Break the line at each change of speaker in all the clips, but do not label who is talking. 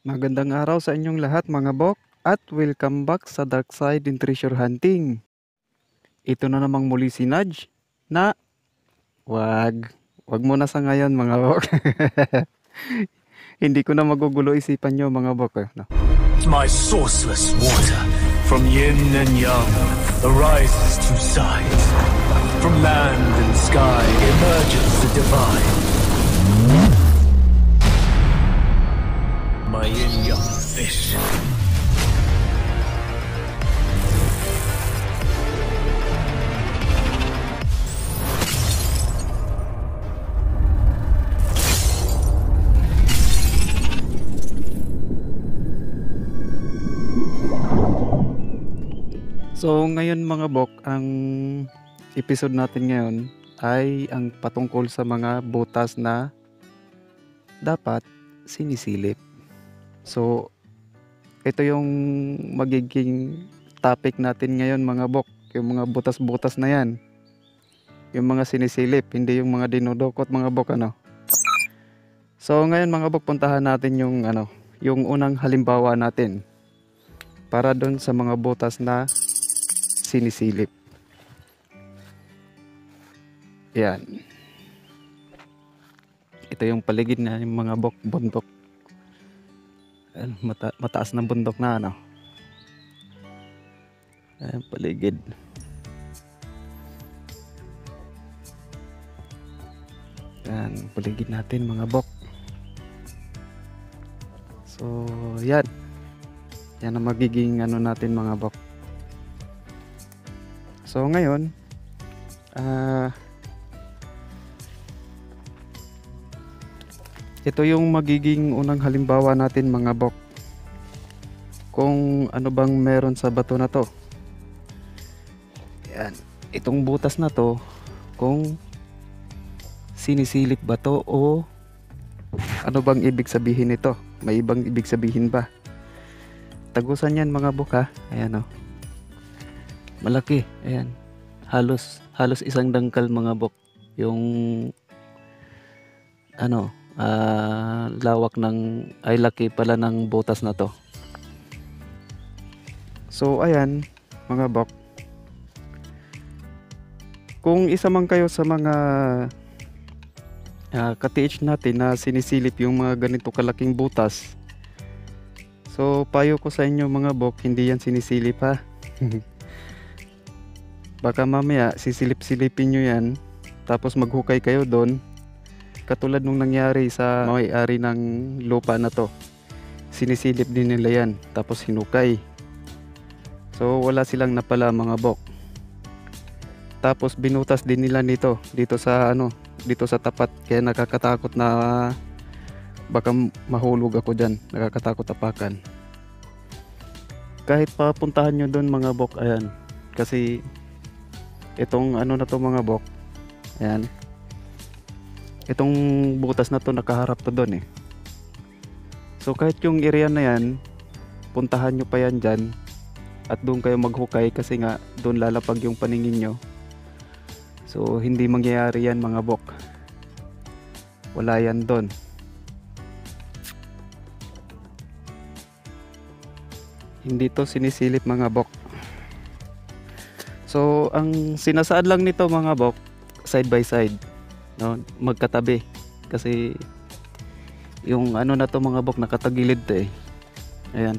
Magandang araw sa inyong lahat mga bok at welcome back sa Dark Side in Treasure Hunting. Ito na namang muli si Nudge na wag muna sa ngayon mga bok. Hindi ko na magugulo isipan nyo mga bok. No?
My sourceless water, from yin and yang, arises to sides. From land and sky emerges the divine. My yin-yang fish.
So ngayon mga bok, ang episode natin ngayon ay ang patungkol sa mga butas na dapat sinisilip. So ito yung magiging topic natin ngayon mga bok, yung mga butas-butas na yan. Yung mga sinisilip, hindi yung mga dinudukot mga bok ano. So ngayon mga bok, puntahan natin yung unang halimbawa natin para doon sa mga butas na sinisilip. Yan. Ito yung paligid na yung mga bundok. Mataas na bundok na ano. Ayan, paligid. Yan, paligid natin mga bok. So, yan. Yan ang magiging natin mga bok. So ngayon, ito yung magiging unang halimbawa natin mga bok. Kung ano bang meron sa bato na to. Yan, itong butas na to, kung sinisilip ba to o ano bang ibig sabihin nito? May ibang ibig sabihin ba? Tagusan yan mga bok ha. Ayan o. Malaki, ayan. Halos isang dangkal mga bok. Yung lawak ay laki pala ng butas na to. So ayan mga bok. Kung isa man kayo sa mga ka-TH natin na sinisilip yung mga ganito kalaking butas. So payo ko sa inyo mga bok, hindi yan sinisilip ha. Baka mamaya sisilip-silipin nyo yan, tapos maghukay kayo doon, katulad nung nangyari sa may-ari ng lupa na to. Sinisilip din nila yan, tapos hinukay. So wala silang napala mga bok. Tapos binutas din nila dito sa tapat, kaya nakakatakot na baka mahulog ako dyan, nakakatakot apakan. Kahit papuntahan nyo doon mga bok, ayan, kasi itong na to mga bok, ayan, itong butas na to nakaharap to doon eh. So kahit yung area na yan, puntahan nyo pa yan dyan at doon kayo maghukay, kasi nga doon lalapag yung paningin nyo. So hindi mangyayari yan mga bok, wala yan doon. Hindi to sinisilip mga bok. So ang sinasaad lang nito mga bok, side by side, no? Magkatabi, kasi yung na to mga bok, nakatagilid to eh. Ayan,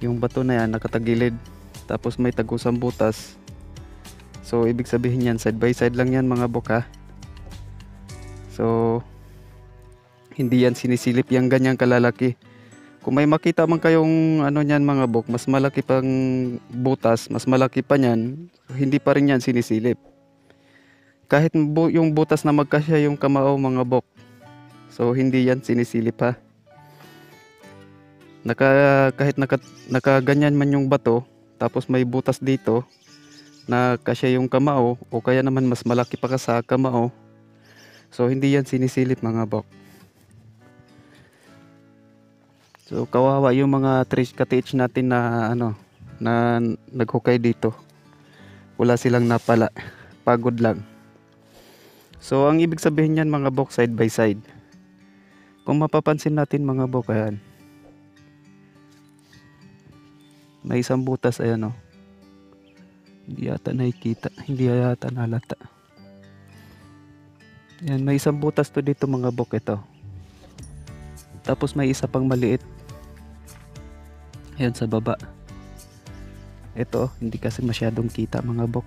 yung bato na yan nakatagilid, tapos may tagusang butas. So ibig sabihin yan, side by side lang yan mga bok ha. So hindi yan sinisilip yung ganyang kalalaki. Kung may makita man kayong niyan mga bok, mas malaki pang butas, mas malaki pa niyan, hindi pa rin yan sinisilip. Kahit yung butas na magkasya yung kamao mga bok, so hindi yan sinisilip ha. Kahit nakaganyan man yung bato, tapos may butas dito na kasya yung kamao, o kaya naman mas malaki pa ka sa kamao, so hindi yan sinisilip mga bok. So kawawa yung mga ka-TH natin na na naghukay dito. Wala silang napala. Pagod lang. So ang ibig sabihin niyan mga bok, side by side. Kung mapapansin natin mga bok, ayan, May isang butas, ayan o. Hindi yata nakikita. Hindi yata nalata. Yan, may isang butas to dito mga bok, ito. Tapos may isa pang maliit. Ayan sa baba. Ito, hindi kasi masyadong kita mga bok.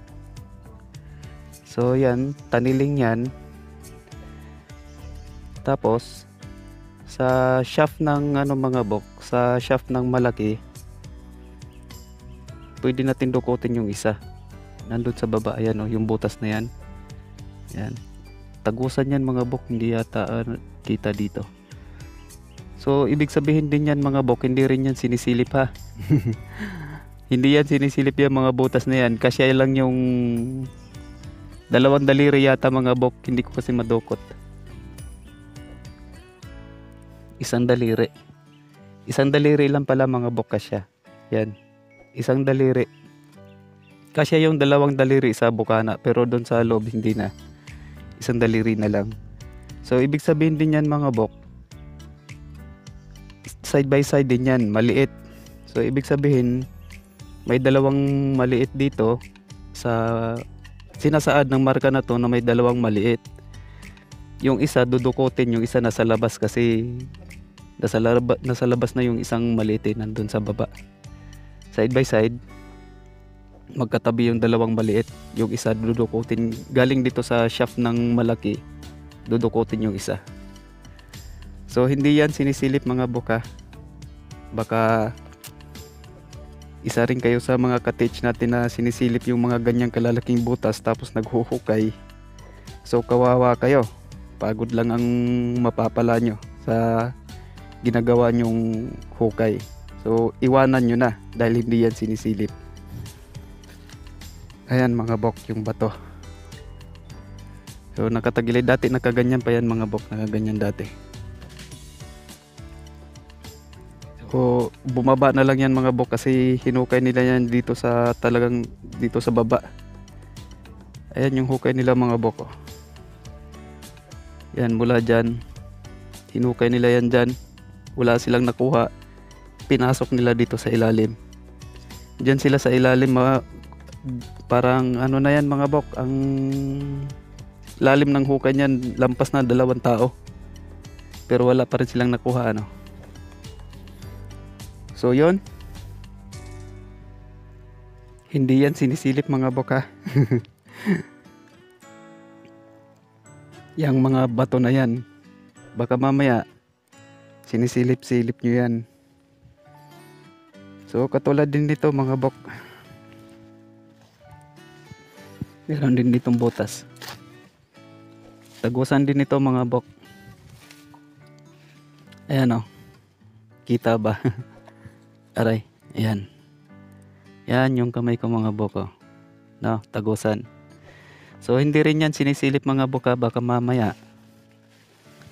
So yan, taniling yan. Tapos sa shaft ng mga bok, sa shaft ng malaki, pwede natin dukutin yung isa. Nandun sa baba, ayan o, yung butas na yan. Yan. Tagusan yan mga bok, hindi yata kita dito. So ibig sabihin din yan mga bok, hindi rin yan sinisilip ha. Hindi yan sinisilip yan mga butas na yan. Kasya lang yung 2 daliri yata mga bok, hindi ko kasi madukot. 1 daliri. 1 daliri lang pala mga bok kasya. Yan. 1 daliri. Kasya yung 2 daliri sa bukana, pero doon sa loob hindi na. 1 daliri na lang. So ibig sabihin din yan mga bok, side by side din yan, maliit. So ibig sabihin may 2 maliit dito sa sinasaad ng marka na to na may 2 maliit. Yung isa dudukutin, yung isa nasa labas kasi nasa labas na yung isang maliit nandun sa baba. Side by side magkatabi yung 2 maliit. Yung isa dudukutin galing dito sa shaft ng malaki, dudukutin yung isa. So hindi yan sinisilip mga buka. Baka isa rin kayo sa mga ka-teach natin na sinisilip yung mga ganyang kalalaking butas tapos naghuhukay. So kawawa kayo. Pagod lang ang mapapala nyo sa ginagawa nyong hukay. So iwanan nyo na dahil hindi yan sinisilip. Ayan mga bok, yung bato. So nakatagilid dati, nakaganyan pa yan mga bok, nakaganyan dati. So bumaba na lang yan mga bok kasi hinukay nila yan dito sa talagang dito sa baba. Ayan yung hukay nila mga bok. Yan mula dyan. Hinukay nila yan dyan. Wala silang nakuha. Pinasok nila dito sa ilalim. Dyan sila sa ilalim parang ano na yan mga bok. Ang lalim ng hukay niyan lampas na 2 tao. Pero wala pa rin silang nakuha ano. So yon. Hindi yan sinisilip mga bok ha. Yang mga bato na yan, baka mamaya sinisilip-silip nyo yan. So katulad din dito mga bok, meron din ditong butas. Tagusan din ito mga bok. Ayan o, kita ba? Aray, ayan. Yan yung kamay ko mga bok. No, tagusan. So hindi rin yan sinisilip mga buka, baka mamaya.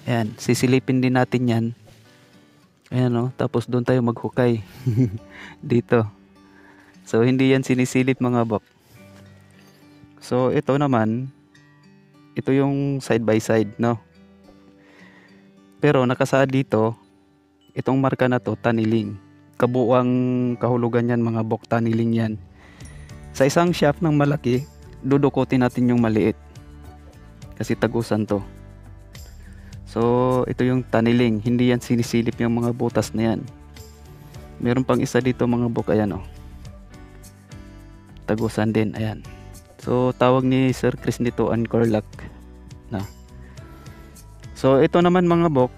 Ayan, sisilipin din natin yan. Ayan o, tapos doon tayo maghukay. Dito. So hindi yan sinisilip mga bok. So ito naman, ito yung side by side, no? Pero nakasaad dito, itong marka na to, taniling. Kabuang kahulugan yan mga bok, taniling yan. Sa isang shaft ng malaki, dudukutin natin yung maliit. Kasi tagusan to. So ito yung taniling, hindi yan sinisilip yung mga butas na yan. Meron pang isa dito mga bok, ayan o. Tagusan din, ayan. So tawag ni Sir Chris nito anchor lock na. So ito naman mga bok,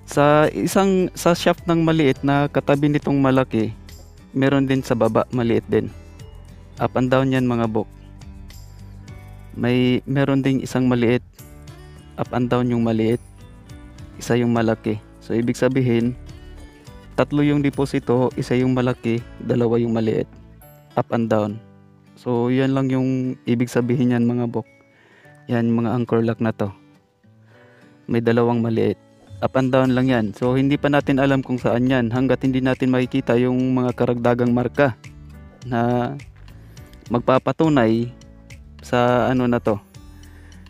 sa shaft ng maliit na katabi nitong malaki, meron din sa baba maliit din. Up and down yan mga bok. Meron ding isang maliit, up and down yung maliit, isa yung malaki. So ibig sabihin 3 yung deposito, isa yung malaki, 2 yung maliit, up and down. So yan lang yung ibig sabihin yan mga bok. Yan mga anchor lock na to, may 2 maliit, up and down lang yan. So hindi pa natin alam kung saan yan hanggat hindi natin makikita yung mga karagdagang marka na magpapatunay sa ano na to.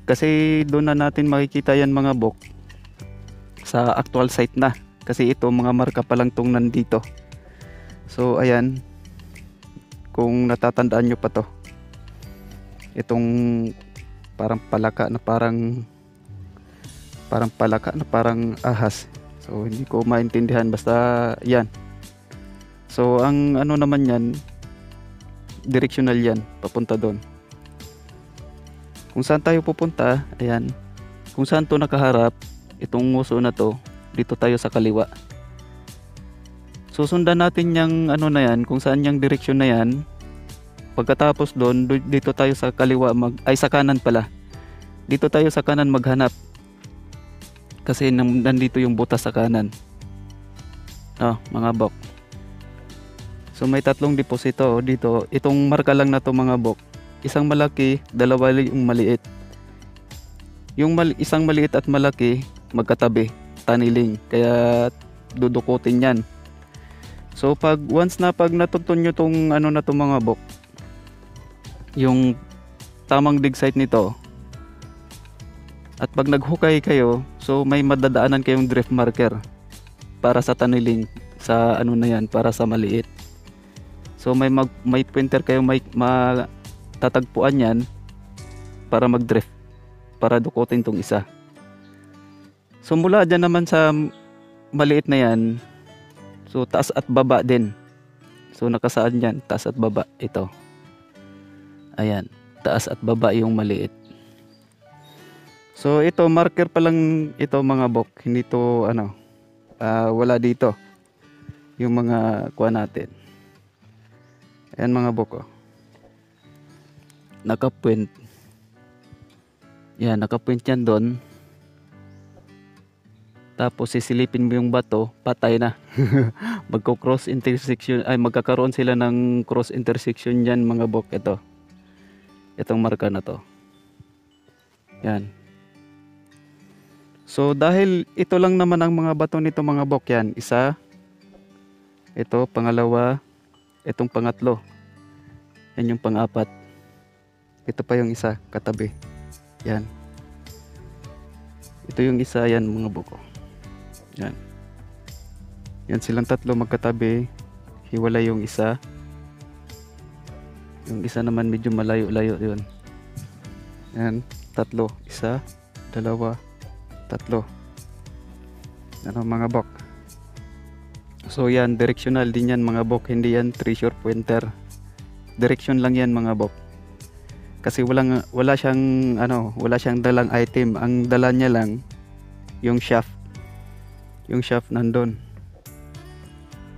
Kasi doon na natin makikita yan mga bok sa actual site na. Kasi ito mga marka pa lang tong nandito. So ayan, kung natatandaan nyo pa to, itong parang palaka na parang ahas. So hindi ko maintindihan, basta yan. So ang ano naman yan, directional yan, papunta doon. Kung saan tayo pupunta, ayan, kung saan to nakaharap, itong nguso na to, dito tayo sa kaliwa. Susundan natin yung ano na yan, kung saan yung direksyon na yan. Pagkatapos doon, dito tayo sa kaliwa, sa kanan pala. Dito tayo sa kanan maghanap. Kasi nandito yung butas sa kanan. Mga bok. So may tatlong deposito dito. Itong marka lang na to mga bok. Isang malaki, dalawa yung maliit. Yung isang maliit at malaki, magkatabi, taniling. Kaya dudukutin yan. So pag natuntun nyo tong ano na to mga bok, yung tamang dig site nito, at pag naghukay kayo, so may madadaanan kayong drift marker para sa taniling, sa ano na yan, para sa maliit. So may pointer kayo, may matatagpuan yan para mag-drift, para dukutin tong isa. So mula dyan naman sa maliit na yan, so taas at baba din. So nakasaad yan, taas at baba. Ito. Ayan, taas at baba yung maliit. So ito, marker pa lang ito mga bok. Hindi to wala dito yung mga kuha natin. Ayan mga bok, naka-point. Yan, naka-point yan doon. Tapos sisilipin mo yung bato, patay na. Magko-cross intersection, magkakaroon sila ng cross intersection yan mga bok. Itong marka na to. Yan. So dahil ito lang naman ang mga bato nito mga bok, yan. Isa, ito, pangalawa, itong pangatlo. Yan yung pang-apat. Ito pa yung isa, katabi. Yan. Ito yung isa, yan mga bok. Yan. Yan silang tatlo magkatabi. Hiwalay yung isa. Yung isa naman medyo malayo-layo yun. Yan. Tatlo. Isa, dalawa, tatlo. Ano mga bok. So yan, directional din yan mga bok. Hindi yan treasure pointer. Direction lang yan mga bok. Kasi wala siyang dalang item. Ang dala niya lang yung shaft. Yung shaft nandun.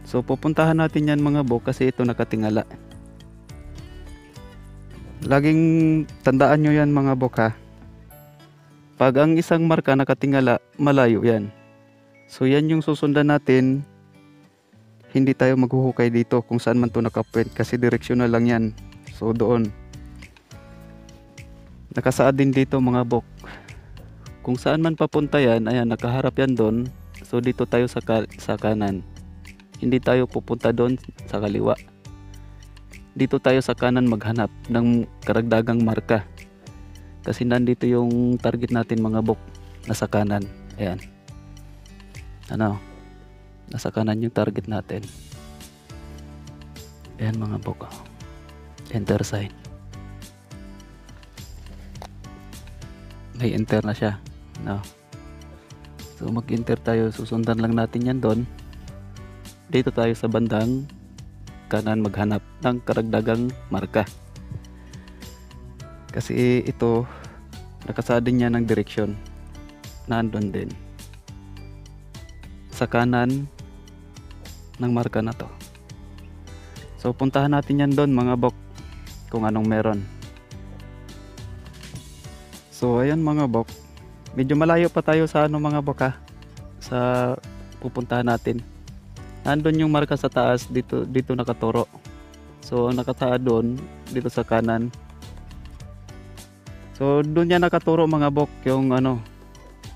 So pupuntahan natin yan mga bok kasi ito nakatingala. Laging tandaan nyo yan mga bok ha. Pag ang isang marka nakatingala, malayo yan. So yan yung susundan natin. Hindi tayo maghuhukay dito kung saan man to nakapoint kasi directional lang yan. So doon. Nakasaad din dito mga bok. Kung saan man papunta yan, ayan, nakaharap yan doon. So dito tayo sa kanan. Hindi tayo pupunta doon sa kaliwa. Dito tayo sa kanan maghanap ng karagdagang marka. Kasi nandito yung target natin mga bok. Nasa kanan. Ayan. Nasa kanan yung target natin. Ayan mga bok. Enter sign. May enter na siya. So mag-enter tayo, susundan lang natin yan doon. Dito tayo sa bandang kanan maghanap ng karagdagang marka. Kasi ito, nakasaad din niya ng direksyon. Nandun din. Sa kanan ng marka na to. So puntahan natin yan doon mga bok. Kung anong meron. So ayan mga bok. Medyo malayo pa tayo sa mga bok ha. Sa pupuntahan natin. Nandun yung marka sa taas, dito nakaturo. So nakataad doon, dito sa kanan. So doon yan nakaturo mga bok, yung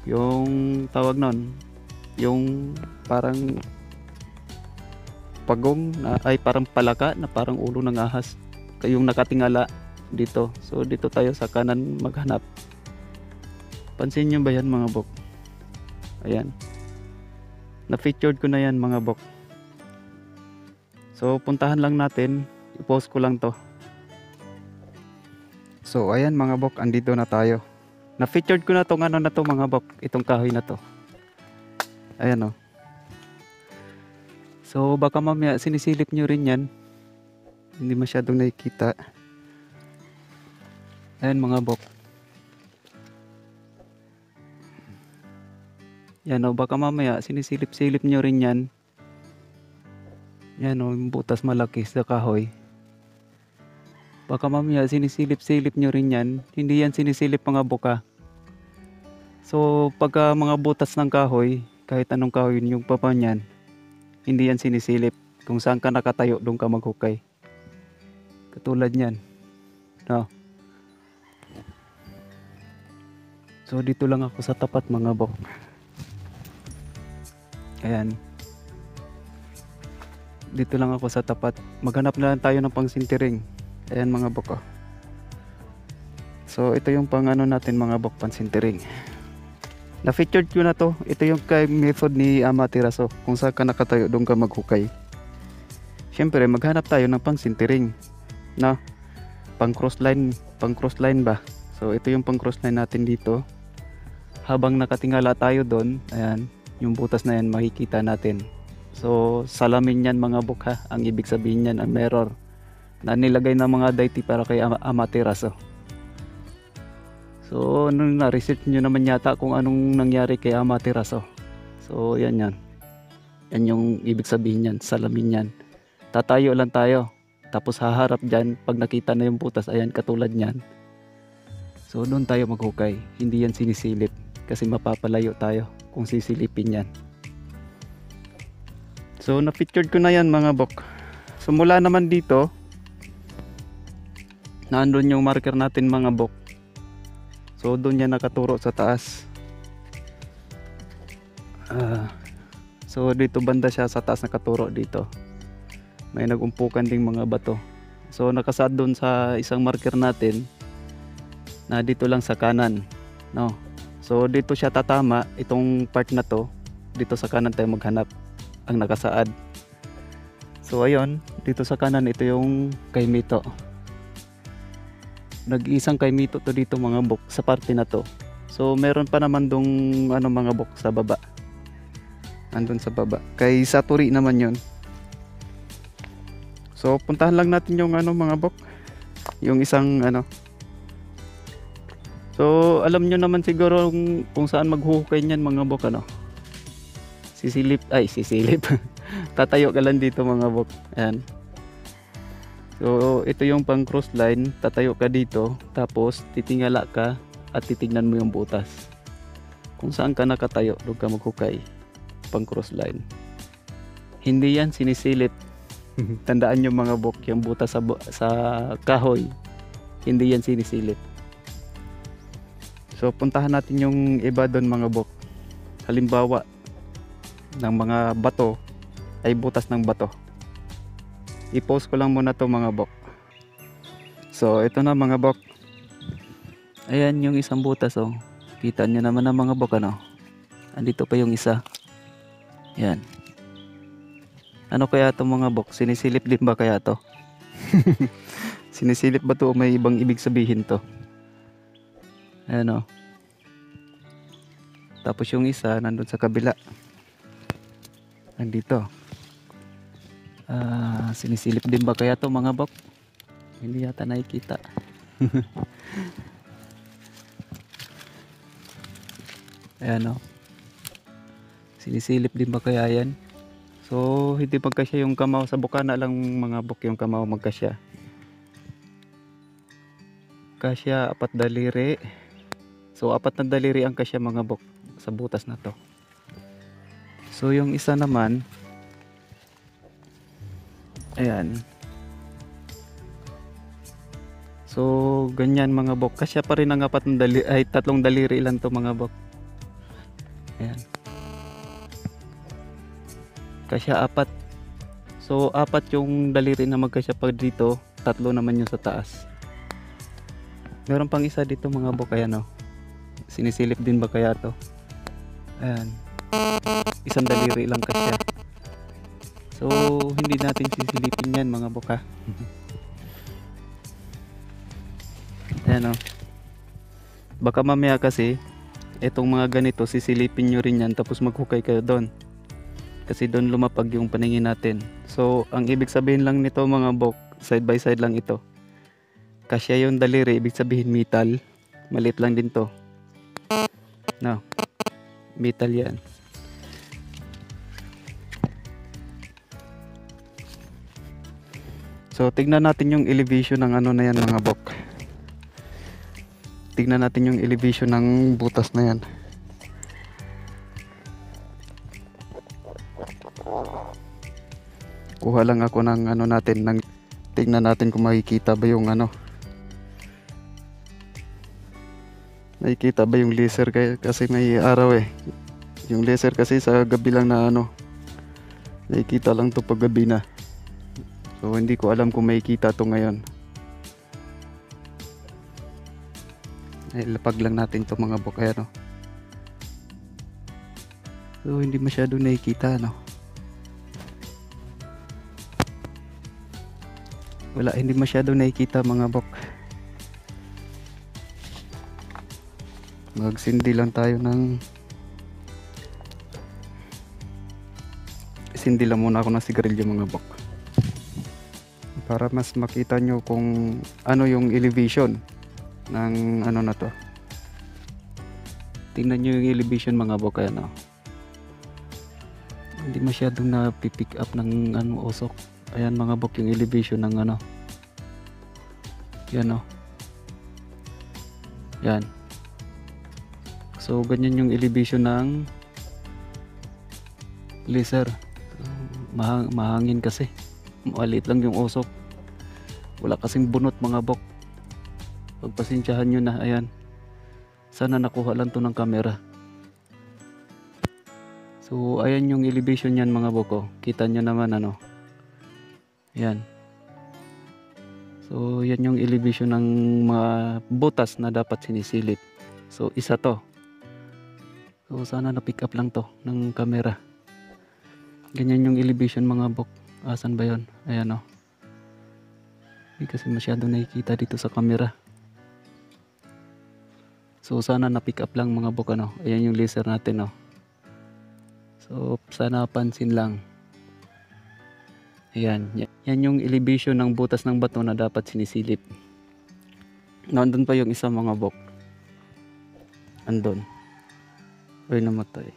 yung tawag nun, yung parang pagong parang palaka na parang ulo ng ahas. Yung nakatingala dito. So dito tayo sa kanan maghanap. Pansin nyo ba yan mga bok? Ayan. Na-featured ko na yan mga bok. So puntahan lang natin, i-post ko lang to. So ayan mga bok, andito na tayo. Na-featured ko na tong ano na to mga bok, itong kahoy na to. Ayan oh. So baka mamaya sinisilip nyo rin yan. Hindi masyadong nakikita. Ayan mga bok. Yan o, baka mamaya sinisilip-silip nyo rin yan. Yan o, yung butas malaki sa kahoy. Baka mamaya sinisilip-silip nyo rin yan. Hindi yan sinisilip mga boka. So pagka mga butas ng kahoy, kahit anong kahoy yung papa niyan, hindi yan sinisilip. Kung saan ka nakatayo, doon ka maghukay. Katulad yan. No. So dito lang ako sa tapat mga bok. Ayan. Dito lang ako sa tapat. Maghanap na lang tayo ng pangsintiring. Ayan mga bok oh. So ito yung pang ano natin mga bok, pansintiring. Na-featured ko na to. Ito yung kay method ni Amaterasu. Kung saan ka nakatayo, doon ka maghukay. Siyempre maghanap tayo ng pangsintiring. No? Pang crossline ba? So ito yung pang crossline natin dito. Habang nakatingala tayo doon, ayan, yung butas na yan makikita natin. So salamin yan mga bok ha. Ang ibig sabihin yan, ang mirror na nilagay ng mga deity para kay Amaterasu. So nung na-research nyo naman yata kung anong nangyari kay Amaterasu. So yan yan. Yan yung ibig sabihin yan, salamin yan. Tatayo lang tayo. Tapos haharap dyan, pag nakita na yung butas, ayan katulad nyan. So doon tayo maghukay. Hindi yan sinisilip. Kasi mapapalayo tayo kung sisilipin yan. So na-featured ko na yan mga bok. So mula naman dito, naandun yung marker natin mga bok. So doon yan nakaturo sa taas. So dito banda siya sa taas nakaturo dito. May nagumpukan ding mga bato. So nakasad doon sa isang marker natin na dito lang sa kanan, no? So dito siya tatama, itong part na to, dito sa kanan tayo maghanap ang nakasaad. So ayun, dito sa kanan ito yung kay Mito. Nag-iisang kay Mito to dito mga bok sa parte na to. So meron pa naman dong ano mga bok sa baba. Andun sa baba. Kay Satori naman yon. So puntahan lang natin yung ano mga bok, yung isang ano. So alam nyo naman siguro kung saan maghuhukay niyan mga bok ano. Sisilip. Tatayo ka lang dito mga bok. Ayan. So ito yung pang cross line. Tatayo ka dito. Tapos titingala ka at titignan mo yung butas. Kung saan ka nakatayo, doon ka maghukay. Pang cross line. Hindi yan sinisilip. Tandaan nyo mga bok, yung butas sa kahoy, hindi yan sinisilip. So puntahan natin yung iba doon mga bok. Halimbawa ng mga bato ay butas ng bato. I-post ko lang muna to mga bok. So ito na mga bok. Ayan yung isang butas oh. Kita nyo naman ang mga bok ano. Andito pa yung isa. Ayan. Ano kaya to mga bok? Sinisilip din ba kaya to? Sinisilip ba to o may ibang ibig sabihin to? Ayan o. Tapos yung isa nandun sa kabila. Nandito. Sinisilip din ba kaya to mga bok? Hindi yata nakikita. Ayan o. Sinisilip din ba kaya yan? So hindi magkasya yung kamaw sa bukana lang mga bok, yung kamaw magkasya. Kasya 4 daliri. So 4 na daliri ang kasya mga bok sa butas na to. So yung isa naman, ayan. So ganyan mga bok, kasya pa rin ang 4 na daliri, ay 3 daliri lang to mga bok. Ayan. Kasya 4. So 4 yung daliri na magkasya pa dito, 3 naman yung sa taas. Meron pang isa dito mga bok, ayan o. Sinisilip din ba kaya to? Ayan. 1 daliri lang kasya So hindi natin sisilipin yan mga bok ha. Ayan o. Baka mamaya kasi itong mga ganito sisilipin nyo rin yan tapos maghukay kayo doon. Kasi doon lumapag yung paningin natin. So ang ibig sabihin lang nito mga bok, side by side lang ito. Kasya yung daliri, ibig sabihin metal. Maliit lang din to. No. Metal yan. So tignan natin yung elevation ng ano na yan mga bok. Tignan natin yung elevation ng butas na yan. Kuha lang ako ng ano natin, ng tignan natin kung makikita ba yung ano. Nakikita ba yung laser kasi may araw eh. Yung laser kasi sa gabi lang na ano. Nakikita lang to pag gabi na. So hindi ko alam kung makikita to ngayon. Ilapag lang natin to mga bok. Ayan, no? So hindi masyado nakikita no. Wala, hindi masyado nakikita mga bok. Magsindi lang tayo ng sindi lang muna ako ng sigarilyo mga bok para mas makita nyo kung ano yung elevation ng ano na to. Tingnan nyo yung elevation mga bok. Ayan, no? Hindi masyadong napipick up ng ano usok. Ayan mga bok yung elevation ng ano. Yan o. Yan. So ganyan yung elevation ng laser. Mahangin kasi. Maliit lang yung usok. Wala kasing bunot mga bok. Pagpasensyahan nyo na. Ayan. Sana nakuha lang to ng camera. So ayan yung elevation yan mga bok. Oh. Kita nyo naman ano. Yan. So yan yung elevation ng mga butas na dapat sinisilip. So isa to. So sana na-pick up lang to ng camera. Ganyan yung elevation mga bok. Asan ba yun? Ayan o. Hindi kasi masyado nakikita dito sa camera. So sana na-pick up lang mga bok ano. Ayan yung laser natin o. So sana pansin lang. Ayan. Yan yung elevation ng butas ng bato na dapat sinisilip. Nandun pa yung isa mga bok. Andun. Ay namatay.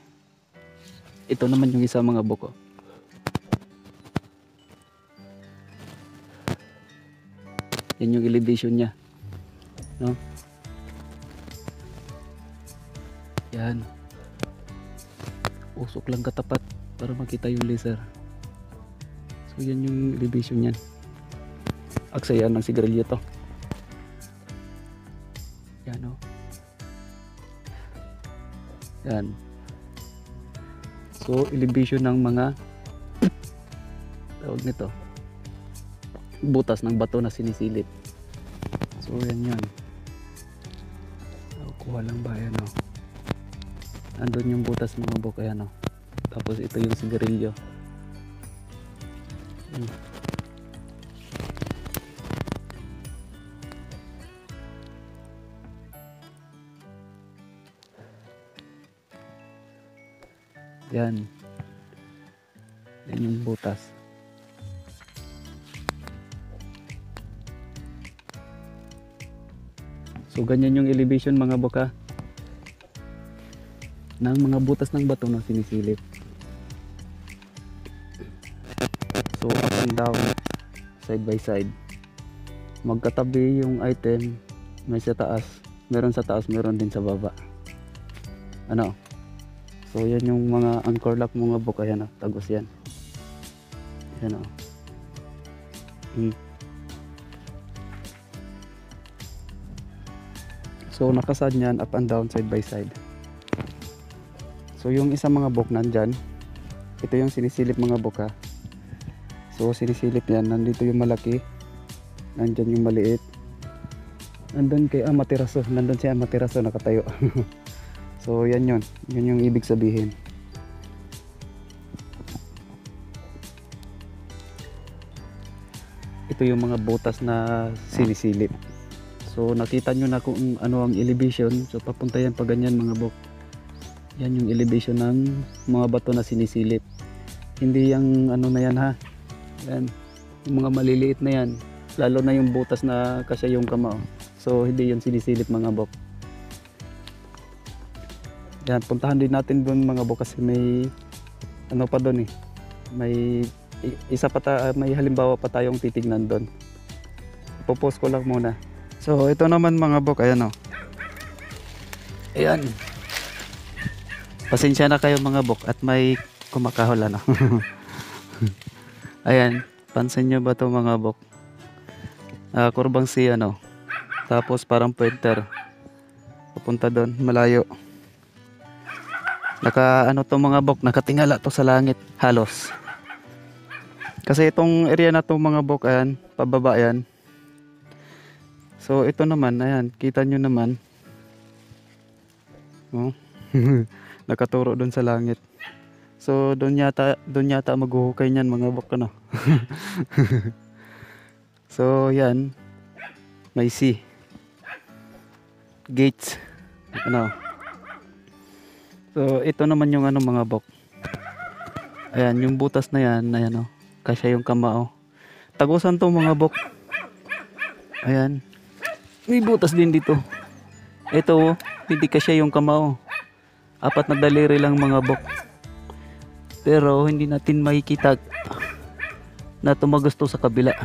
Ito naman yung isa mga bok. Oh. Yan yung elevation niya. No? Yan. Usok lang katapat para makita yung laser. So yan yung elevation niyan. Aksayan ng sigarilyo to. Yan o. Yan. So elevation ng mga tawag nito butas ng bato na sinisilip. So yan yan. So, kuha lang ba yan o. Andun yung butas mga bok. Ayan o. Tapos ito yung sigarilyo. Yan. Yan yung butas. So ganyan yung elevation mga boka ng mga butas ng bato na sinisilip. So up and down, side by side. Magkatabi yung item, may sa taas, meron sa taas, meron din sa baba. Ano? So yan yung mga anchor lock mga boka. Yan o, tagos yan. Yan o. So nakasad yan up and down, side by side. So yung isang mga bok nandyan, ito yung sinisilip mga boka. So sinisilip yan, nandito yung malaki, nandyan yung maliit, nandun kay Amaterasu, nandun si Amaterasu nakatayo. So yan yun yung ibig sabihin. ito yung mga butas na sinisilip. So nakita nyo na kung ano ang elevation. So papunta yan pa ganyan mga bok. Yan yung elevation ng mga bato na sinisilip. Hindi yung ano na yan ha. Yan. Yung mga maliliit na yan. Lalo na yung butas na kasya yung kamao. So hindi yun sinisilip mga bok. Yan. Puntahan din natin doon mga bok kasi may ano pa doon eh. May may halimbawa pa tayong titignan doon. Ipopost ko lang muna. So ito naman mga bok, ayan o. Ayan. Pasensya na kayo mga bok at may kumakahol ano. Ayan, pansin nyo ba to mga bok? Kurbang C ano. Tapos parang pointer. Papunta doon, malayo. Ano to mga bok, nakatingala to sa langit halos. Kasi itong area na to mga bok, ayan, pababa yan. So ito naman, ayan, kita nyo naman. Oh. Nakaturo doon sa langit. So doon yata maghuhukay niyan mga bok ano. So yan, may C. Gates. Ano. So ito naman yung ano mga bok. Ayan, yung butas na yan, ayan oh. Kasya yung kamao. Tagusan to mga bok. Ayan. May butas din dito. Ito, hindi kasya yung kamao. 4 na daliri lang mga bok. Pero hindi natin makikita na tumagos to sa kabila.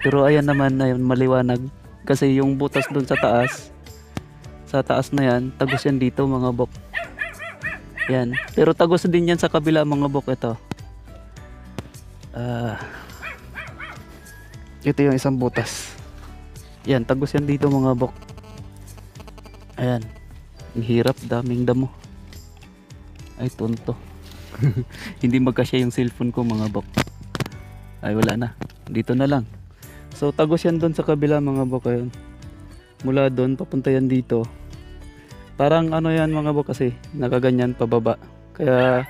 Pero ayan naman, ayan, maliwanag. Kasi yung butas dun sa taas na yan, tagos yan dito mga bok. Yan. Pero tagos din yan sa kabila mga bok. Ito yung isang butas. Yan, tagos yan dito mga bok. Ayan. Ang hirap, daming damo. Ay, tonto. Hindi magkasya yung cellphone ko mga bok. Ay, wala na. Dito na lang. So, tagos yan doon sa kabila mga bok. Ayan. Mula doon, papunta yan dito. Parang ano yan mga bok kasi, nakaganyan pababa. Kaya,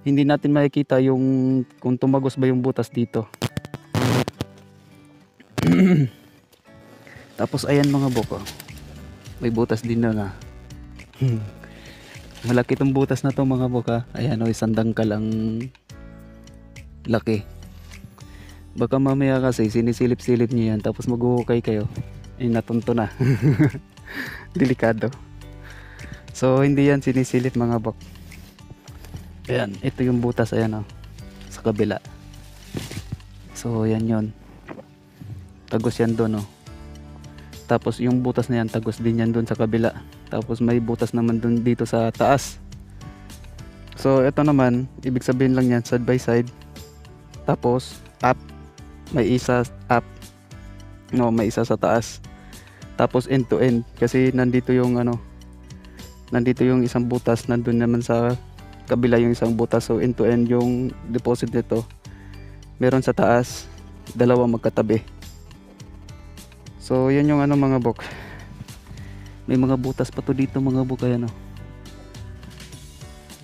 hindi natin makikita yung kung tumagos ba yung butas dito. Tapos ayan mga bok, oh. May butas din na. Malaki tong butas na to mga bok ha. Ayan oh, isang dangkal ang laki. Baka mamaya kasi sinisilip-silip niyo yan tapos maghuhukay kayo. Ay natunto na. Delikado. So hindi yan sinisilip mga bok. Ayan, ito yung butas ayan oh, sa kabila. So yan yon. Tagos yan doon oh. Tapos yung butas na yan, tagos din yan doon sa kabila. Tapos may butas naman doon dito sa taas. So ito naman, ibig sabihin lang yan, side by side. Tapos up, may isa up. No, may isa sa taas. Tapos end to end. Kasi nandito yung isang butas, nandun naman sa kabila yung isang butas. So end to end yung deposit nito. Meron sa taas, dalawa magkatabi. So yan yung mga bok. May mga butas pa to dito mga bok ayan oh.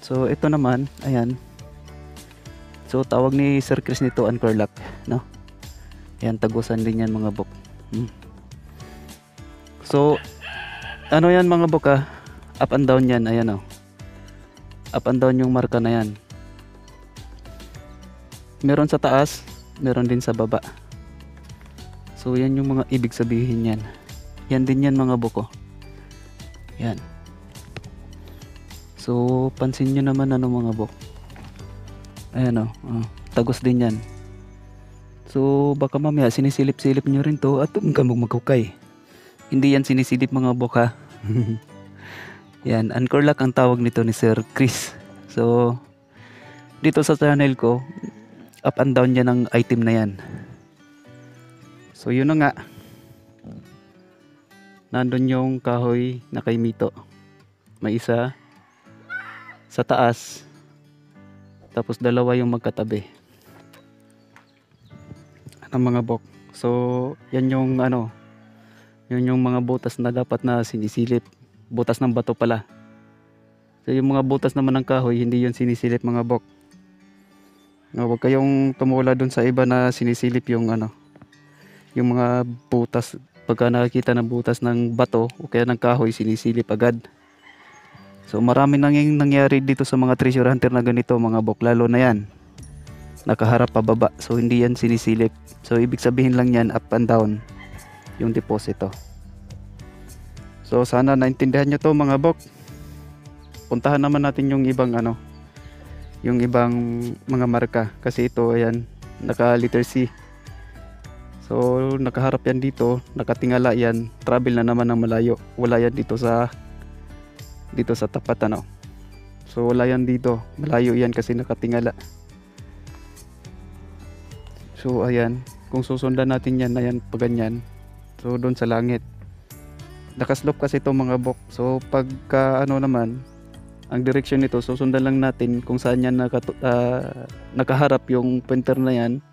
So ito naman, ayan. So tawag ni Sir Chris nito anchor lock, no? Ayan, tagusan din yan mga bok. So ano yan mga bok up and down yan, ayan oh. Up and down yung marka na yan. Meron sa taas, meron din sa baba. So yan yung mga ibig sabihin yan. Yan din yan mga boko. Yan. So pansin nyo naman mga bok. Ayan tagos din yan. So baka mamaya sinisilip-silip nyo rin to at hanggang magkukay. Hindi yan sinisilip mga bok ha. Yan, anchor lock ang tawag nito ni Sir Chris. So dito sa channel ko, up and down yan ang item na yan. So yun na nga. Nandun yung kahoy na kay Mito. May isa sa taas. Tapos dalawa yung magkatabi. Ang mga bok. So yan yung yun yung mga butas na dapat na sinisilip. Butas ng bato pala. So yung mga butas naman ng kahoy, hindi yun sinisilip mga bok. Huwag kayong tumula dun sa iba na sinisilip yung ano, yung mga butas. Pagka nakakita ng butas ng bato o kaya ng kahoy, sinisilip agad. So marami nang nangyari dito sa mga treasure hunter na ganito mga bok, lalo na yan nakaharap pababa, so hindi yan sinisilip. So ibig sabihin lang yan up and down yung deposito. So sana naintindihan nyo to mga bok. Puntahan naman natin yung ibang ano, yung ibang mga marka, kasi ito ayan naka letter C. So nakaharap yan dito, nakatingala yan, travel na naman ng malayo. Wala yan dito sa tapat ano. So wala yan dito, malayo yan kasi nakatingala. So ayan, kung susundan natin yan, ayan pa ganyan. So doon sa langit. Nakaslope kasi ito mga bok. So pagka ano naman, ang direksyon nito, susundan lang natin kung saan yan nakaharap yung pointer na yan.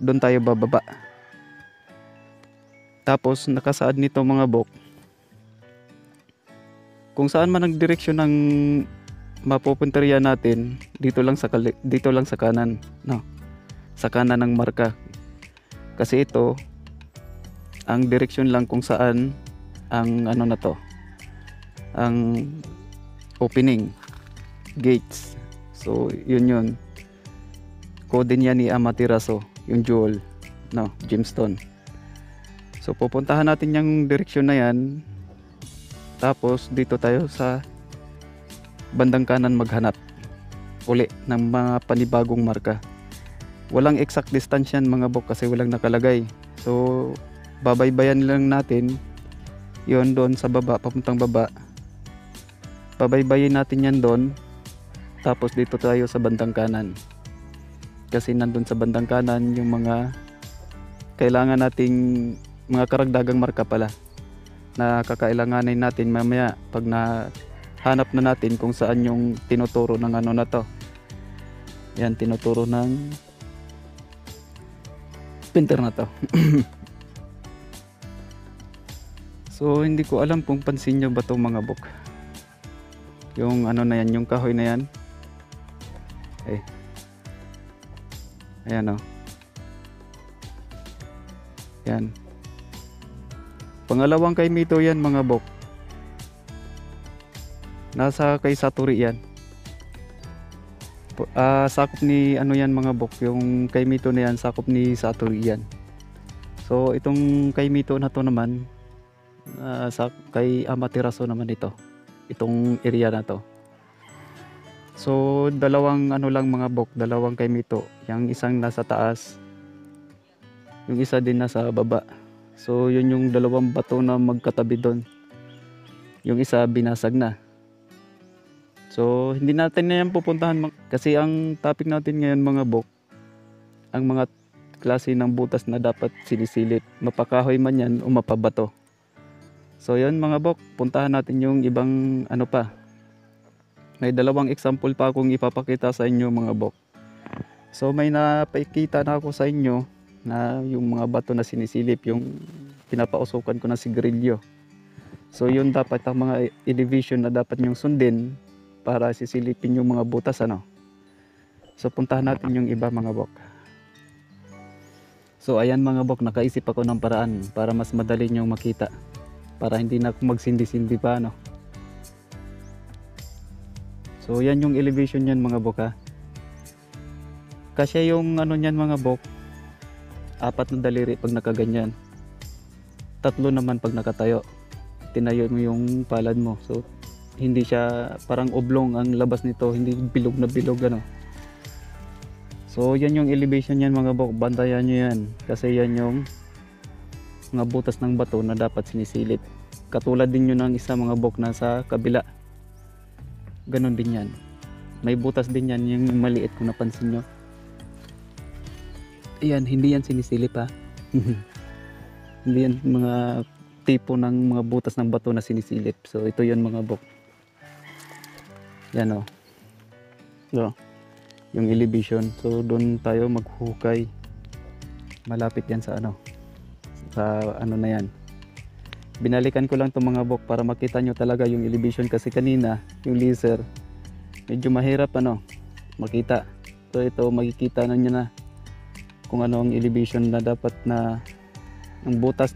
Doon tayo bababa. Tapos nakasaad nito mga bok, kung saan man ang direksyon ng mapupunteriya natin, dito lang sa kanan, no? Sa kanan ng marka. Kasi ito ang direksyon lang kung saan ang ano na to, ang opening gates. So yun code niya ni Amaterasu, yung jewel, no, gemstone. So pupuntahan natin yung direksyon na yan. Tapos dito tayo sa bandang kanan maghanap uli ng mga panibagong marka. Walang exact distance yan mga bok kasi walang nakalagay. So babaybayan lang natin yon doon sa baba, papuntang baba. Pabaybayin natin yan doon. Tapos dito tayo sa bandang kanan. Kasi nandun sa bandang kanan yung mga kailangan nating mga karagdagang marka pala na kakailanganin natin mamaya pag nahanap na natin kung saan yung tinuturo ng ano na to. Yan, tinuturo ng printer na to. So hindi ko alam kung pansin nyo ba to mga bok, yung ano na yan, yung kahoy na yan. Ayan o. Yan. Pangalawang kay Mito yan mga bok. Nasa kay Satori yan. Sakop ni ano yan mga bok. Yung kay Mito na yan, sakop ni Satori yan. So itong kay Mito na to naman, kay Amaterasu naman ito. Itong area na to. So dalawang ano lang mga bok, dalawang kay Mito. Yung isang nasa taas, yung isa din nasa baba. So yun yung dalawang bato na magkatabi doon. Yung isa binasag na. So hindi natin na yan pupuntahan kasi ang topic natin ngayon mga bok, ang mga klase ng butas na dapat sinisilip, mapakahoy man yan o mapabato. So yun mga bok, puntahan natin yung ibang ano pa. May dalawang example pa akong ipapakita sa inyo mga bok. So may napakita na ako sa inyo na yung mga bato na sinisilip, yung pinapausukan ko na sigarilyo. So yun dapat ang mga elevation na dapat nyong sundin para sisilipin yung mga butas ano. So puntahan natin yung iba mga bok. So ayan mga bok, nakaisip ako ng paraan para mas madali nyong makita, para hindi na ako magsindi-sindi pa ano. So yan yung elevation yan mga bok ha. Kasi yung ano nyan mga bok, 4 na daliri pag nakaganyan, 3 naman pag nakatayo. Tinayo mo yung palad mo, so hindi siya parang oblong ang labas nito, hindi bilog na bilog ano. So yan yung elevation yan mga bok, bantayan nyo yan kasi yan yung mga butas ng bato na dapat sinisilip. Katulad din yun ng isa mga bok na sa kabila, ganon din yan, may butas din yan, yung maliit kung napansin nyo. Ayan, hindi yan sinisilip ha. Hindi yan mga tipo ng mga butas ng bato na sinisilip. So ito yan mga bok. Yan o. So, yung elevation. So doon tayo maghuhukay. Malapit yan sa ano. Sa ano na yan. Binalikan ko lang itong mga bok para makita nyo talaga yung elevation. Kasi kanina, yung laser, medyo mahirap ano, makita. So ito makikita na nyo na kung ano ang elevation na dapat na ng butas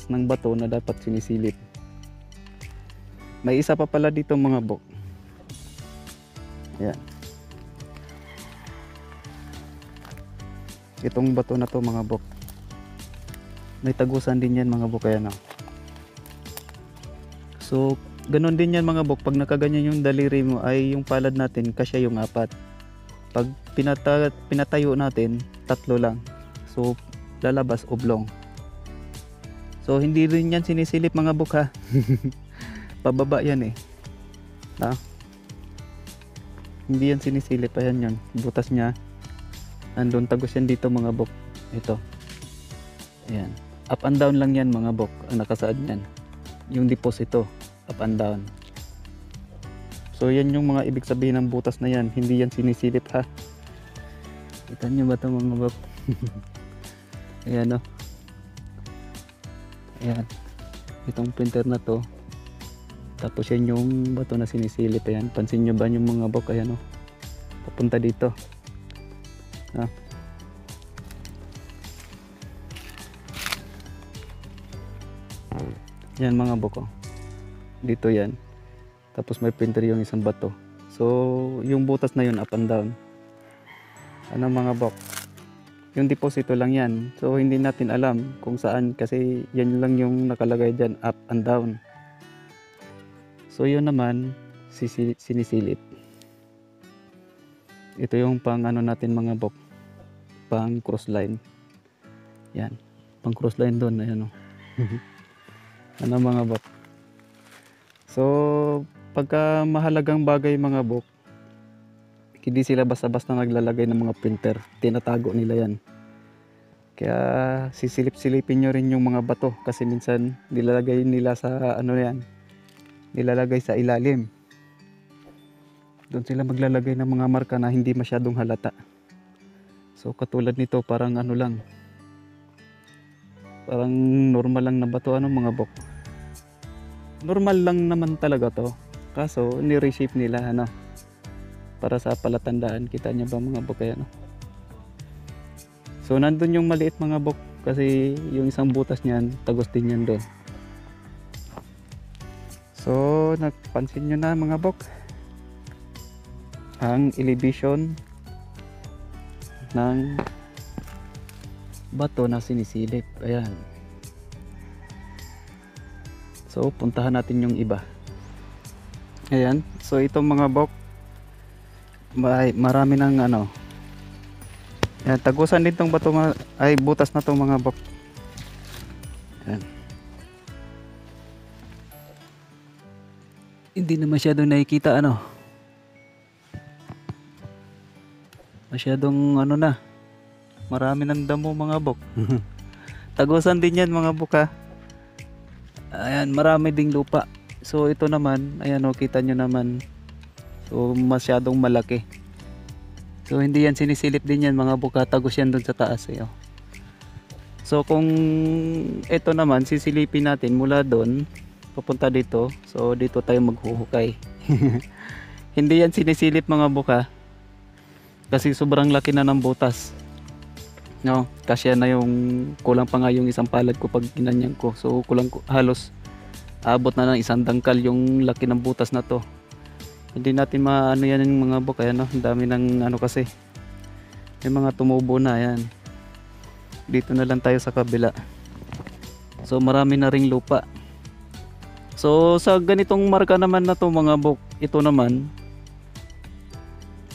ng bato na dapat sinisilip. May isa pa pala dito mga bok. Ayan. Itong bato na to mga bok, may tagusan din yan mga bok. Ayan, so ganun din yan mga bok. Pag nakaganyan yung daliri mo ay yung palad natin kasya yung 4. Pag pinatayo natin 3 lang, so lalabas oblong. So hindi rin yan sinisilip mga bok ha. Pababa yan hindi yan sinisilip. Ayan yun, butas nya andun, tagos yan dito mga bok. Ito, ayan, up and down lang yan mga bok ang nakasaad yan. Yung deposito up and down. So yan yung mga ibig sabihin ng butas na yan, hindi yan sinisilip ha. Kita nyo ba ito mga bok? Ayan ayan, itong printer na to, tapos yan yung bato na sinisilip. Ayan, pansin nyo ba yung mga bok? Ayan papunta dito. Yan mga bok, dito yan, tapos may printer yung isang bato. So yung butas na yun up and down. Mga bok, yung deposito lang yan. So hindi natin alam kung saan, kasi yan lang yung nakalagay dyan, up and down. So yun naman sinisilip. Ito yung pang natin mga bok, pang cross line. Yan, pang cross line doon. Ayan mga bok. So pagka mahalagang bagay mga bok, hindi sila basta-basta naglalagay ng mga printer, tinatago nila yan. Kaya sisilip-silipin nyo rin yung mga bato, kasi minsan nilalagay nila sa nilalagay sa ilalim. Doon sila maglalagay ng mga marka na hindi masyadong halata. So katulad nito, parang lang, parang normal lang na bato mga bok. Normal lang naman talaga to, kaso ni-reshape nila para sa palatandaan. Kita niyo ba mga bok? So nandun yung maliit mga bok, kasi yung isang butas niyan tagos din yan doon. So napansin nyo na mga bok ang elevation ng bato na sinisilip. Ayan. So puntahan natin yung iba. Ayan, so itong mga bok, marami ng ayan, tagusan din tong bato ay butas na tong mga bok. Ayan. Hindi na masyadong nakikita masyadong marami ng damo mga bok. Tagusan din yan mga bok ha. Ayan, marami ding lupa. So ito naman, ayan kita nyo naman, so masyadong malaki. So hindi yan sinisilip din yan mga bok, tagos yan dun sa taas So kung ito naman sisilipin natin mula doon papunta dito, so dito tayo maghuhukay. Hindi yan sinisilip mga bok kasi sobrang laki na ng butas. Kasya na yung, kulang pa nga yung isang palad ko pag ginanyan ko. So kulang halos abot na ng isang dangkal yung laki ng butas na to. Hindi natin yan yung mga bok. Ayan ang dami ng kasi may mga tumubo na. Ayan, dito na lang tayo sa kabila. So marami na ring lupa. So sa ganitong marka naman na to mga bok, ito naman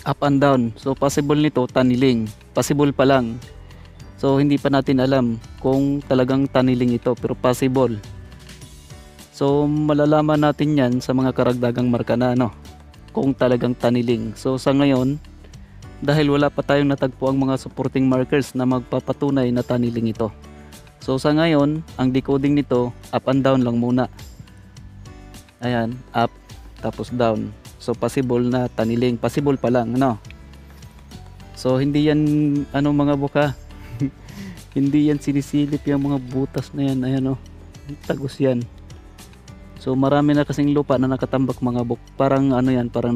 up and down. So possible nito tunneling, possible pa lang. So hindi pa natin alam kung talagang tunneling ito, pero possible. So malalaman natin yan sa mga karagdagang marka na kung talagang tunneling. So sa ngayon, dahil wala pa tayong natagpo ang mga supporting markers na magpapatunay na tunneling ito, so sa ngayon ang decoding nito up and down lang muna. Ayan, up tapos down. So possible na tunneling, possible pa lang So hindi yan mga buka. Hindi yan sinisilip yung mga butas na yan. Ayan tagos yan.
So marami na kasing lupa na nakatambak mga bok. Parang ano yan, parang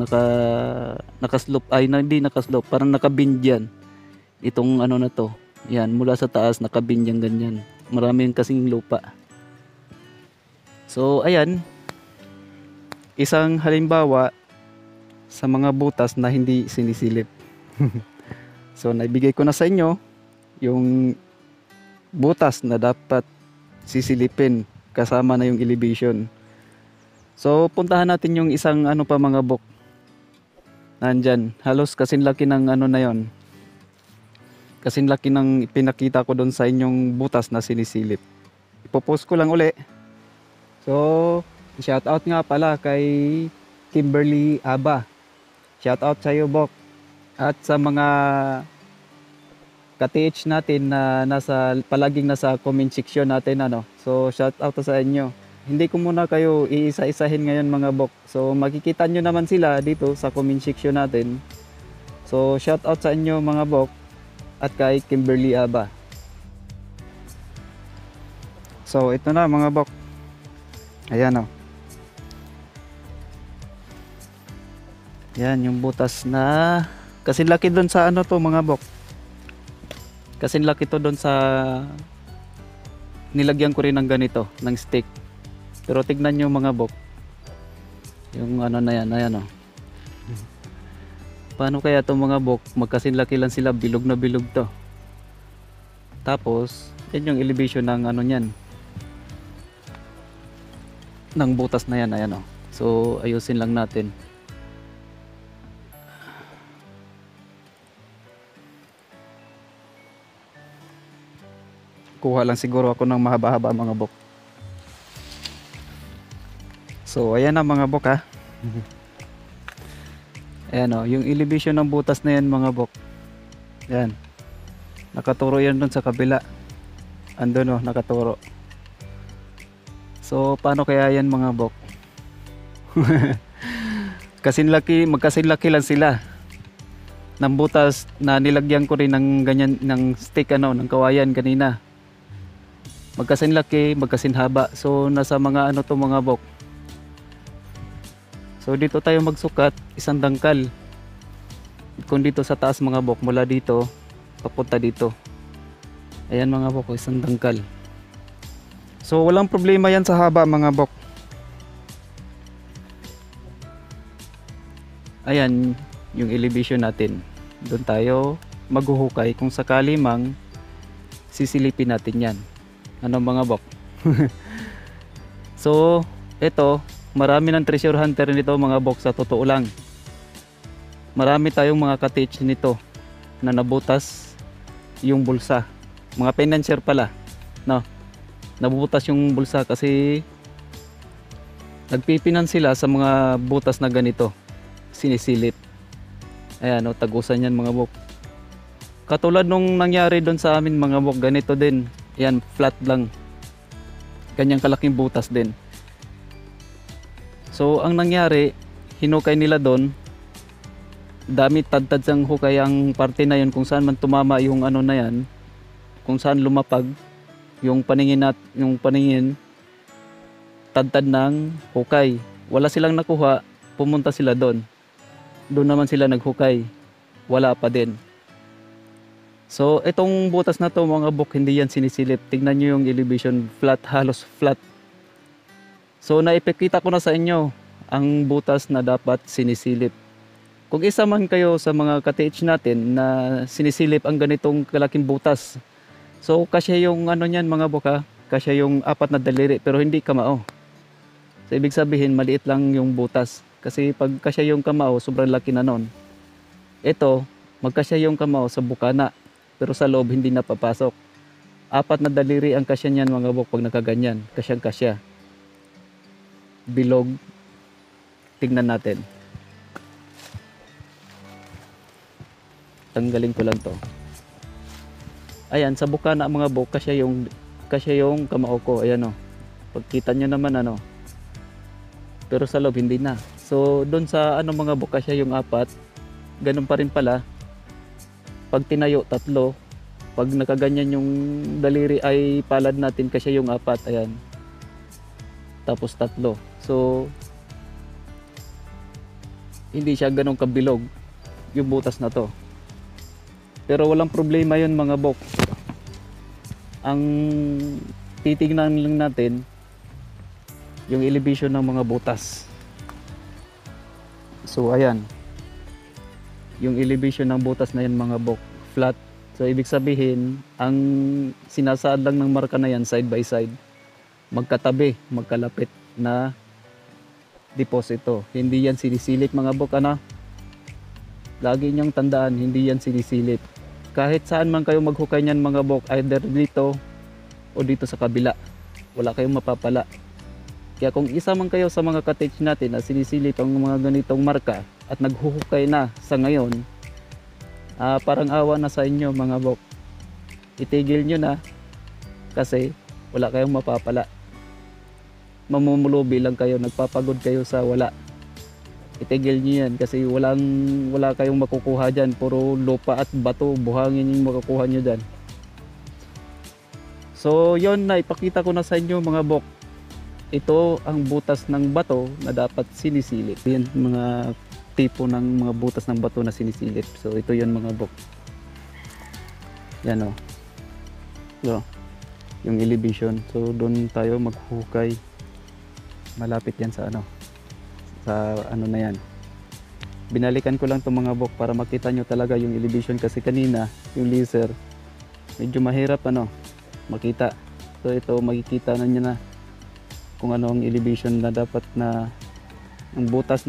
nakaslope ay hindi nakaslope, parang nakabend yan. Itong ano na to. Yan, mula sa taas nakabend yan ganyan. Marami kasing lupa. So ayan, isang halimbawa sa mga butas na hindi sinisilip. So naibigay ko na sa inyo yung butas na dapat sisilipin kasama na yung elevation. So puntahan natin yung isang ano pa mga bok. Nandyan, halos kasing laki ng ano na yon. Kasing laki ng pinakita ko doon sa inyong butas na sinisilip. Ipopost ko lang uli. So shout out nga pala kay Kimberly Aba. Shout out sa iyo bok. At sa mga ka-TH natin na palaging nasa comment section natin ano. So shout out sa inyo. Hindi ko muna kayo iisa-isahin ngayon mga bok. So makikita nyo naman sila dito sa comment section natin. So shout out sa inyo mga bok at kay Kimberly Aba. So ito na mga bok. Ayan o. Yan yung butas na kasi laki doon sa ano to mga bok. Kasi laki to doon sa nilagyan ko rin ng ganito, ng stick. Pero tignan nyo mga bok. Yung ano na yan, ayan o. Paano kaya itong mga bok? Magkasinlaki lang sila, bilog na bilog to. Tapos, yan yung elevation ng ano nyan. Ng butas na yan, ayan o. So, ayusin lang natin. Kuha lang siguro ako ng mahaba-haba mga bok. So ayan na mga bok ha. Ayan o, yung elevation ng butas na yan mga bok. Ayan. Nakaturo yan dun sa kabila. Andun o, nakaturo. So paano kaya yan mga bok? Magkasinlaki lang sila. Ng butas na nilagyan ko rin ng ganyan, ng stick ano, ng kawayan kanina. Magkasinlaki, magkasinhaba. So nasa mga ano to mga bok. So dito tayo magsukat, isang dangkal. Kung dito sa taas mga bok, mula dito papunta dito. Ayan mga bok, isang dangkal. So walang problema yan sa haba mga bok. Ayan yung elevation natin. Doon tayo maghuhukay kung sakali mang sisilipin natin yan. Ano mga bok? So ito, marami ng treasure hunter nito mga bok, sa totoo lang. Marami tayong mga ka-TH nito na nabutas yung bulsa. Mga financier pala, no? Nabubutas yung bulsa kasi nagpipinan sila sa mga butas na ganito, sinisilip. Ayan o, tagusan yan mga bok. Katulad nung nangyari doon sa amin mga bok, ganito din. Ayan, flat lang. Ganyang kalaking butas din. So ang nangyari, hinukay nila doon, dami tad-tad sang hukay ang parte na yun, kung saan man tumama yung ano na yan, kung saan lumapag yung paningin tad-tad ng hukay. Wala silang nakuha, pumunta sila doon. Doon naman sila naghukay, wala pa din. So itong butas na to mga bok, hindi yan sinisilip. Tignan nyo yung elevation, flat, halos flat. So naipakita ko na sa inyo ang butas na dapat sinisilip. Kung isa man kayo sa mga ka-TH natin na sinisilip ang ganitong kalaking butas, so kasya yung ano niyan mga boka, kasya yung 4 na daliri pero hindi kamao. So ibig sabihin maliit lang yung butas. Kasi pag kasya yung kamao, sobrang laki na nun. Ito, magkasya yung kamao sa bukana pero sa loob hindi napapasok. 4 na daliri ang kasya niyan mga bok pag nakaganyan. Kasyang kasya. Bilog. Tingnan natin. Tanggalin ko lang to. Ayan, sa bukana mga bok, kasya yung kamao ko. Ayan o. Pagkita nyo naman ano. Pero sa loob hindi na. So doon sa ano mga bok, kasya yung 4. Ganun pa rin pala. Pag tinayo 3. Pag nakaganyan yung daliri ay palad natin, kasya yung 4. Ayan. tapos 3. So hindi siya ganun kabilog yung butas na to. Pero walang problema yun mga bok. Ang titignan lang natin yung elevation ng mga butas. So ayan, yung elevation ng butas na yan mga bok, flat. So ibig sabihin, ang sinasaad lang ng marka na yan side by side, magkatabi, magkalapit na deposito. Hindi yan sinisilip mga bok, ano? Lagi niyong tandaan, hindi yan sinisilip. Kahit saan man kayo maghukay niyan mga bok, either dito o dito sa kabila, wala kayong mapapala. Kaya kung isa man kayo sa mga cottage natin na sinisilip ang mga ganitong marka at naghuhukay na sa ngayon, parang awa na sa inyo mga bok. Itigil nyo na kasi wala kayong mapapala. Mamumulubi lang kayo, nagpapagod kayo sa wala. Itigil nyo yan kasi wala kayong makukuha dyan. Puro lupa at bato, buhangin yung makukuha nyo dyan. So yon na, ipakita ko na sa inyo mga bok. Ito ang butas ng bato na dapat sinisilip. Yan mga tipo ng mga butas ng bato na sinisilip. So ito yon mga bok. Yan o. So, yung elevation. So doon tayo maghukay. Malapit yan sa ano na yan. Binalikan ko lang itong mga bok para makita nyo talaga yung elevation kasi kanina yung laser medyo mahirap makita. So ito makikita na nyo na kung ano ang elevation na dapat na ng butas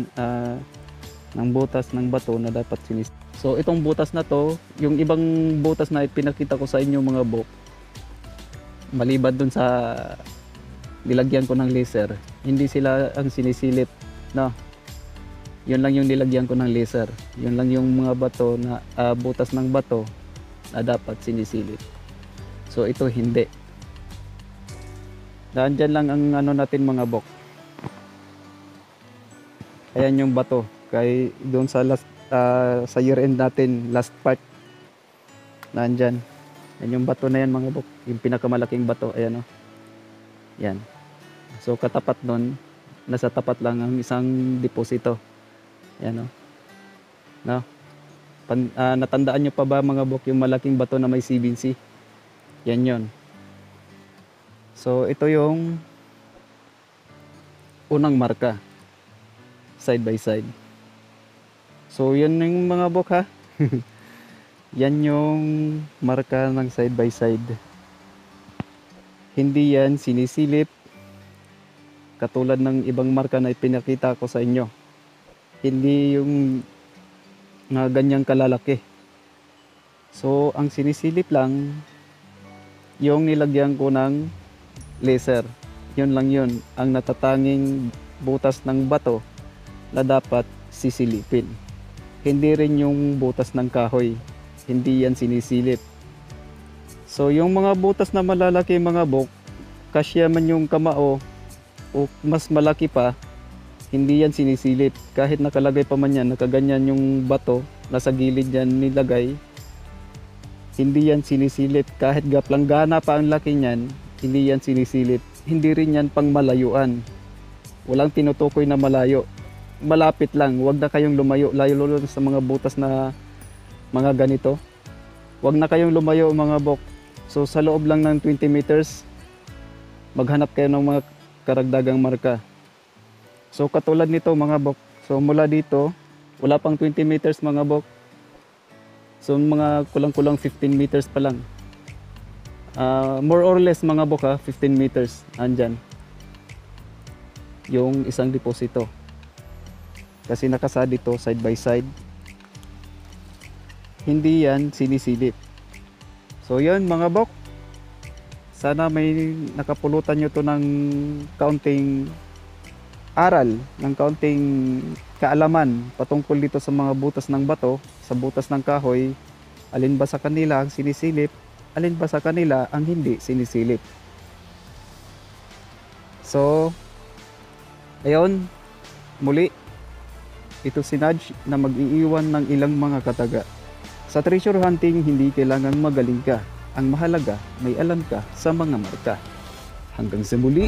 ng bato na dapat sinis. So itong butas na to, yung ibang butas na ipinakita ko sa inyo mga bok, maliban dun sa nilagyan ko ng laser, hindi sila ang sinisilip, no? Yun lang yung nilagyan ko ng laser. Yun lang yung mga bato na butas ng bato na dapat sinisilip. So ito hindi. Dyan lang ang natin mga bok. Ayan yung bato. Kay doon sa sa year end natin, last part. Nandyan. Yan yung bato na yan mga bok. Yung pinakamalaking bato. Ayan o. Yan. So katapat nun, nasa tapat lang ang isang deposito. Yan o. No? Natandaan nyo pa ba mga bok yung malaking bato na may CBC? Yan yon. So ito yung unang marka, side by side. So yan yung mga bok ha. Yan yung marka ng side by side. Hindi yan sinisilip katulad ng ibang marka na ipinakita ko sa inyo. Hindi yung ganyang kalalaki. So ang sinisilip lang yung nilagyan ko ng laser. Yun lang yun ang natatanging butas ng bato na dapat sisilipin. Hindi rin yung butas ng kahoy. Hindi yan sinisilip. So yung mga butas na malalaki mga bok, kasya man yung kamao o mas malaki pa, hindi yan sinisilip. Kahit nakalagay pa man yan, nakaganyan yung bato, nasa gilid yan nilagay, hindi yan sinisilip. Kahit gaplanggana pa ang laki niyan, hindi yan sinisilip. Hindi rin yan pang malayuan. Walang tinutukoy na malayo. Malapit lang. Huwag na kayong lumayo. Layo sa mga butas na mga ganito. Huwag na kayong lumayo mga bok. So sa loob lang ng 20 meters, maghanap kayo ng mga karagdagang marka. So katulad nito mga bok. So mula dito, wala pang 20 meters mga bok. So mga kulang-kulang 15 meters pa lang. More or less mga bok 15 meters andyan yung isang deposito kasi nakasad dito side by side, hindi yan sinisilip. So yun mga bok, sana may nakapulutan nyo to ng kaunting aral, ng kaunting kaalaman patungkol dito sa mga butas ng bato, sa butas ng kahoy. Alin ba sa kanila ang sinisilip, alin ba sa kanila ang hindi sinisilip. So, ayun, muli, ito si Nudge na mag-iiwan ng ilang mga kataga. Sa treasure hunting, hindi kailangan magaling ka. Ang mahalaga, may alam ka sa mga marka. Hanggang sa muli!